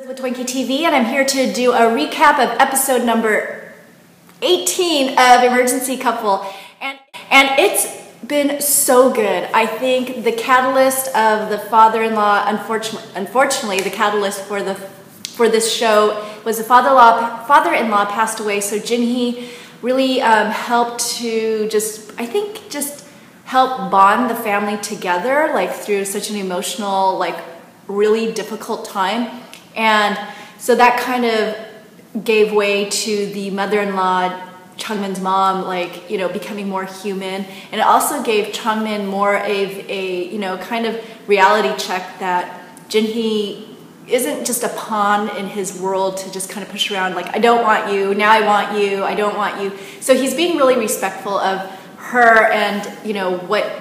t0inky TV, and I'm here to do a recap of episode number 18 of Emergency Couple, and it's been so good. I think the catalyst of the father-in-law, unfortunately, the catalyst for this show was the father-in-law passed away. So Ginny really helped to just help bond the family together, like through such an emotional, like really difficult time. And so that kind of gave way to the mother-in-law, Changmin's mom, like, you know, becoming more human. And it also gave Changmin more of a, you know, kind of reality check that Ginny isn't just a pawn in his world to just kind of push around like, I don't want you, now I want you, I don't want you. So he's being really respectful of her and, you know, what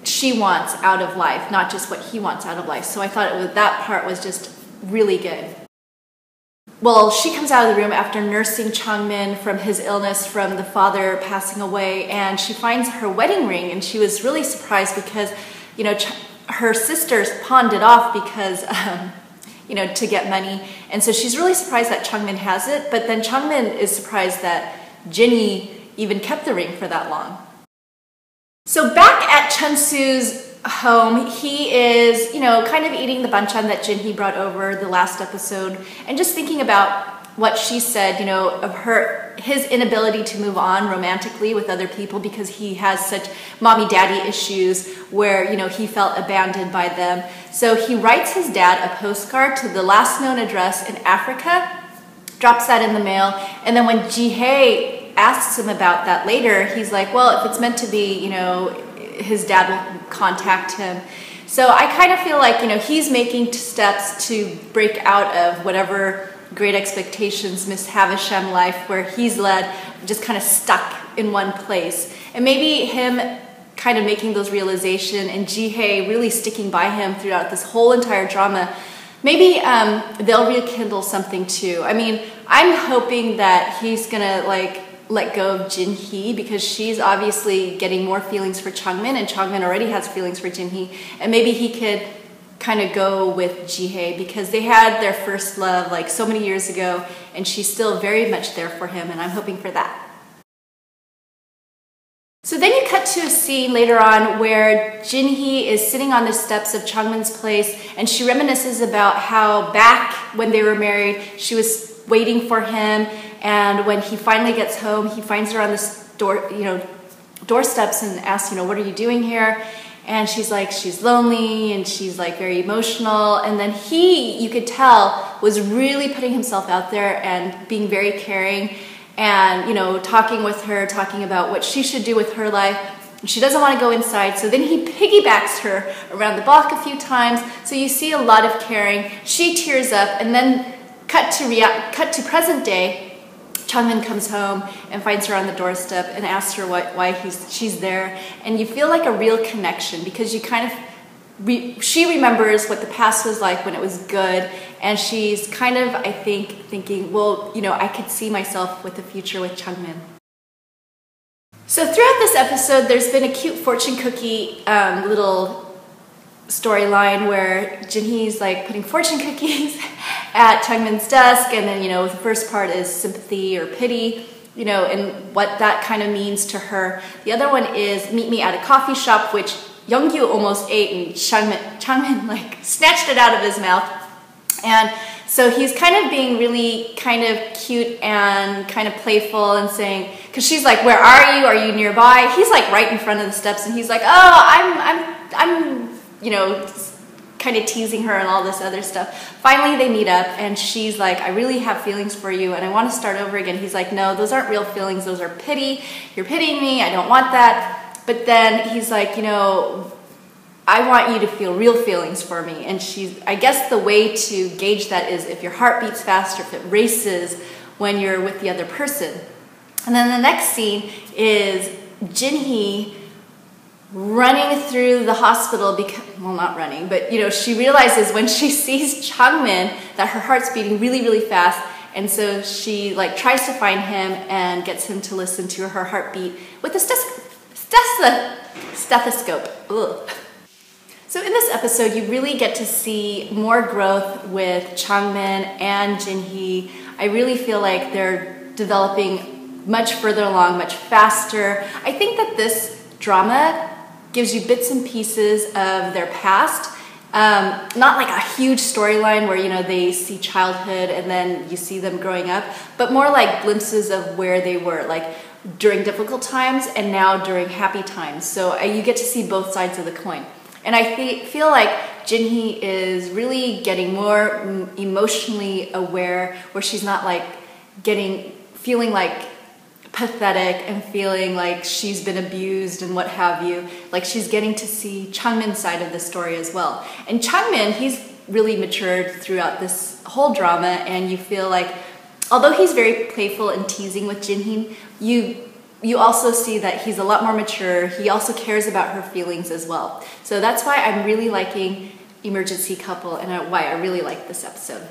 she wants out of life, not just what he wants out of life. So I thought that part was just really good. Well, she comes out of the room after nursing Changmin from his illness from the father passing away, and she finds her wedding ring, and she was really surprised because, you know, her sisters pawned it off because, you know, to get money. And so she's really surprised that Changmin has it, but then Changmin is surprised that Ginny even kept the ring for that long. So back at Junsu's home, he is, you know, kind of eating the banchan that Ginny brought over the last episode and just thinking about what she said, you know, of his inability to move on romantically with other people because he has such mommy-daddy issues where, you know, he felt abandoned by them. So he writes his dad a postcard to the last known address in Africa, drops that in the mail, and then when Jihye asks him about that later, he's like, well, if it's meant to be, you know, his dad will contact him. So I kind of feel like, you know, he's making steps to break out of whatever great expectations Miss Havisham life where he's led, just kind of stuck in one place. And maybe him kind of making those realizations and Jihye really sticking by him throughout this whole entire drama, maybe they'll rekindle something too. I mean, I'm hoping that he's gonna like let go of Ginny because she's obviously getting more feelings for Changmin, and Changmin already has feelings for Ginny, and maybe he could kind of go with Jihye because they had their first love like so many years ago, and she's still very much there for him, and I'm hoping for that. So then you cut to a scene later on where Ginny is sitting on the steps of Changmin's place, and she reminisces about how back when they were married, she was waiting for him, and when he finally gets home, he finds her on this doorsteps and asks, you know, what are you doing here? And she's like, she's lonely, and she's like very emotional. And then he, you could tell, was really putting himself out there and being very caring and, you know, talking with her, talking about what she should do with her life. And she doesn't want to go inside, so then he piggybacks her around the block a few times. So you see a lot of caring. She tears up, and then cut to present day. Changmin comes home and finds her on the doorstep and asks her why she's there, and you feel like a real connection because you kind of she remembers what the past was like when it was good, and she's kind of, I think, thinking, well, you know, I could see myself with the future with Changmin. So throughout this episode, there's been a cute fortune cookie little storyline where Ginny's like putting fortune cookies at Changmin's desk, and then, you know, the first part is sympathy or pity, you know, and what that kind of means to her. The other one is meet me at a coffee shop, which Youngyu almost ate, and Changmin like snatched it out of his mouth. And so he's kind of being really kind of cute and kind of playful and saying, because she's like, where are you? Are you nearby? He's like right in front of the steps, and he's like, oh, I'm you know, kind of teasing her and all this other stuff. Finally, they meet up, and she's like, I really have feelings for you, and I want to start over again. He's like, no, those aren't real feelings. Those are pity. You're pitying me. I don't want that. But then he's like, you know, I want you to feel real feelings for me. And I guess the way to gauge that is if your heart beats fast or if it races when you're with the other person. And then the next scene is Ginny running through the hospital because, well, not running, but, you know, she realizes when she sees Changmin that her heart's beating really, really fast, and so she like tries to find him and gets him to listen to her heartbeat with a stethoscope. Ugh. So in this episode, you really get to see more growth with Changmin and Jinhee. I really feel like they're developing much further along, much faster. I think that this drama gives you bits and pieces of their past. Not like a huge storyline where, you know, they see childhood and then you see them growing up, but more like glimpses of where they were, like during difficult times and now during happy times. So you get to see both sides of the coin. And I feel like Jinhee is really getting more emotionally aware, where she's not like feeling like pathetic and feeling like she's been abused and what have you. Like, she's getting to see Changmin's side of the story as well. And Changmin, he's really matured throughout this whole drama, and you feel like, although he's very playful and teasing with Jinhee, you also see that he's a lot more mature. He also cares about her feelings as well. So that's why I'm really liking Emergency Couple and why I really like this episode.